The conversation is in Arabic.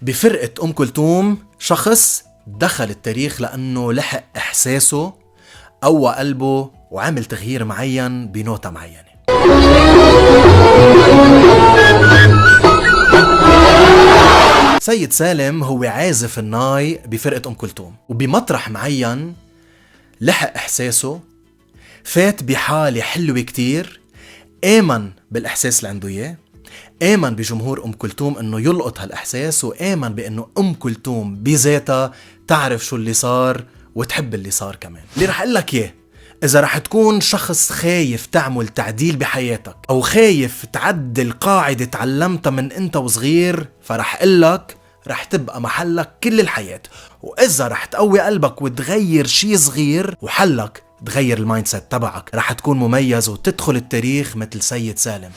بفرقة أم كلثوم شخص دخل التاريخ لأنه لحق إحساسه، قوى قلبه وعمل تغيير معين بنوتة معينة. سيد سالم هو عازف الناي بفرقة أم كلثوم، وبمطرح معين لحق إحساسه، فات بحالة حلوة كتير، آمن بالإحساس اللي عنده إياه، آمن بجمهور أم كلثوم إنه يلقط هالإحساس، وآمن بإنه أم كلثوم بذاتها تعرف شو اللي صار وتحب اللي صار كمان. اللي رح أقلك إياه، إذا رح تكون شخص خايف تعمل تعديل بحياتك أو خايف تعدل قاعدة تعلمتها من أنت وصغير، فرح أقلك رح تبقى محلك كل الحياة. وإذا رح تقوي قلبك وتغير شي صغير وحلك تغير المايند سيت تبعك، رح تكون مميز وتدخل التاريخ مثل سيد سالم.